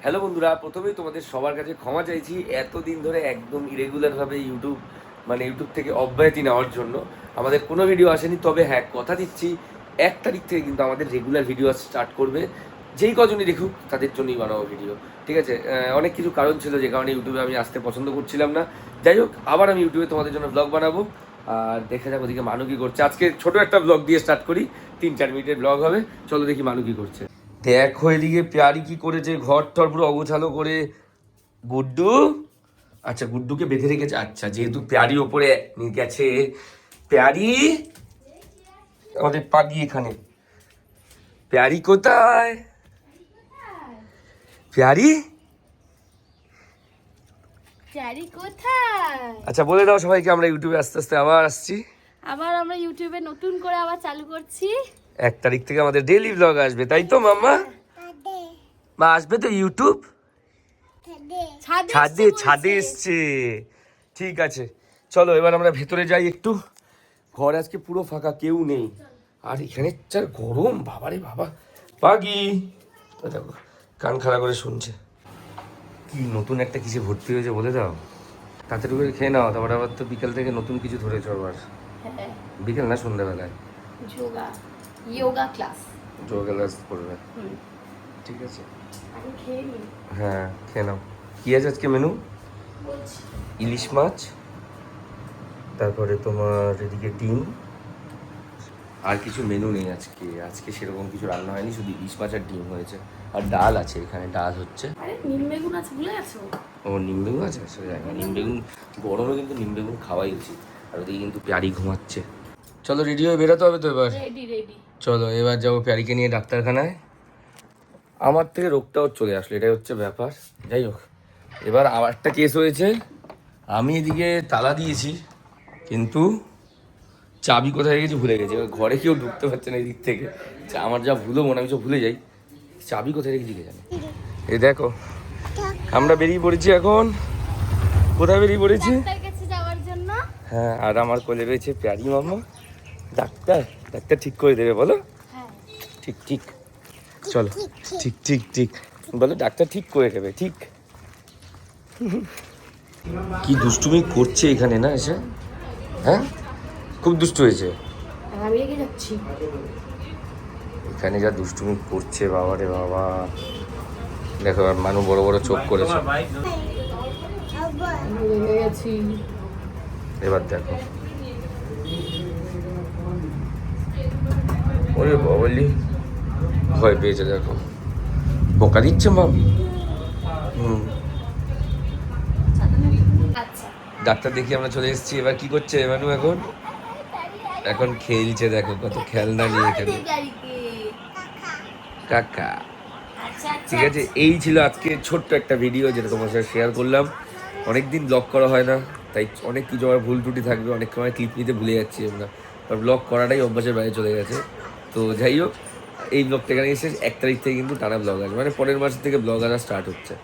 Hello বন্ধুরা, প্রথমেই তোমাদের সবার কাছে ক্ষমা চাইছি এতদিন ধরে একদম ইরেগুলারভাবে ইউটিউব থেকে অব্যাহতি নেওয়ার জন্য আমাদের কোনো ভিডিও আসেনি। তবে হ্যাঁ, কথা দিচ্ছি 1 তারিখ থেকে কিন্তু আমাদের রেগুলার ভিডিও স্টার্ট করবে। যেই কজনই দেখুক তাদের জন্যই বানাবো ভিডিও, ঠিক আছে? অনেক কিছু কারণ ছিল যে কারণে ইউটিউবে আমি আসতে পছন্দ করছিলাম না। যাই হোক, আবার আমি ইউটিউবে তোমাদের জন্য ব্লগ বানাবো। আর দেখা যাক ওদিকে মানু কী করছে। আজকে ছোটো একটা ব্লগ দিয়ে স্টার্ট করি, 3-4 মিনিটের ব্লগ হবে। চলো দেখি মানু কী করছে। দেখো এদিকে প্যারি কি করেছে, ঘর টর পুরো অগোছালো করে। গুড্ডু, আচ্ছা গুড্ডুকে বেঁধে রেখেছে। আচ্ছা, যেহেতু প্যারি ওপরে গেছে, প্যারি আমাদের পাগি এখানে। প্যারি কোথায়? প্যারি প্যারি কোথায়? আচ্ছা বলে দাও সবাইকে, আমরা ইউটিউবে আস্তে আস্তে আবার আসছি। আবার আমরা ইউটিউবে নতুন করে আবার চালু করছি। 1 তারিখ থেকে আমাদের ডেইলি ব্লগ আসবে, তাই তো মাম্মা? মা আসবে তো ইউটিউব? ছাদে ছাদে এসছে। ঠিক আছে, চলো এবার আমরা ভেতরে যাই একটু। ঘর আজকে পুরো ফাঁকা, কেউ নেই। আর এখানে চার গরম, বাবারে বাবা। পাগি দেখো কান খাড়া করে শুনছে। কি নতুন একটা কিসে ভর্তি হয়েছে বলে দাও। তাড়াতাড়ি করে খেয়ে নাও, তারপর আবার তো বিকেল থেকে নতুন কিছু ধরেছো আবার। বিকেল না, সন্ধ্যাবেলায় যোগা ক্লাস করবে। ঠিক আছে, আমি খেয়ে নিই। হ্যাঁ খেয়ে নাও। কি আছে আজকে মেনু? ইলিশ মাছ, তারপরে তোমার এদিকে ডিম। আর কিছু মেনু নেই আজকে। আজকে সেরকম কিছু রান্না হয়নি, শুধু ইলিশ মাছ আর ডিম হয়েছে। আর ডাল আছে, এখানে ডাল হচ্ছে। আরে নিম বেগুন আছে, ভুলে গেছো? ও নিম বেগুন আছে, আসলে জানি না। নিম বেগুন গরমে কিন্তু নিম বেগুন খাওয়াই উচিত। আর ওদিকে কিন্তু প্যারি ঘুমাচ্ছে। চলো রেডি হয়ে বেরোতে হবে তো এবার। রেডি। চলো এবার যাবো প্যারিকে নিয়ে ডাক্তারখানায়। আমার থেকে রোগটাও চলে আসলো, এটাই হচ্ছে ব্যাপার। যাই হোক, এবার আবার একটা কেস হয়েছে। আমি এদিকে তালা দিয়েছি, কিন্তু চাবি কোথায় গেছি ভুলে গেছি। এবার ঘরে কেউ ঢুকতে পারছে না এদিক থেকে। আমার যা ভুলো মনে, আমি সব ভুলে যাই। চাবি কোথায় রেখেছি কে জানে। এই দেখো আমরা বেরিয়ে পড়েছি এখন। কোথায় বেরিয়ে পড়েছি? ডাক্তার কাছে যাওয়ার জন্য। হ্যাঁ, আর আমার কোলে রয়েছে প্যারি মামা। ডাক্তার ডাক্তার ঠিক করে দেবে বলো? হ্যাঁ ঠিক ঠিক, চলো ঠিক ঠিক ঠিক বলো, ডাক্তার ঠিক করে দেবে। ঠিক। কি দুষ্টুমি করছে এখানে না এসে, হ্যাঁ খুব দুষ্টু হয়েছে। আমি রেখে যাচ্ছি। এখানে যা দুষ্টুমি করছে, বাবা রে বাবা। দেখো আর মানু বড় বড় চোখ করেছে। এবার দেখো, ওরে বাবলি ভয় পেয়েছে। দেখো বোকা দিচ্ছে মাম। আচ্ছা ডাক্তার দেখি আমরা চলে এসেছি। এবার কি করছে মানু? এখন এখন খেলছে। দেখো কত খেলনা নিয়ে এখানে। কাকা। ঠিক আছে, এই ছিল আজকে ছোট্ট একটা ভিডিও, যেটা তোমার সাথে শেয়ার করলাম। অনেকদিন ব্লগ করা হয় না, তাই অনেক কিছু আমার ভুল ত্রুটি থাকবে। অনেক সময় ক্লিপ নিতে ভুলে যাচ্ছি আমরা, আর ব্লগ করাটাই অভ্যাসের বাইরে চলে গেছে। তো যাই হোক, এই ব্লগটা এখানে এসে 1 তারিখ থেকে কিন্তু টানা ব্লগ আসবে, মানে পরের মাস থেকে ব্লগ আসা স্টার্ট হচ্ছে।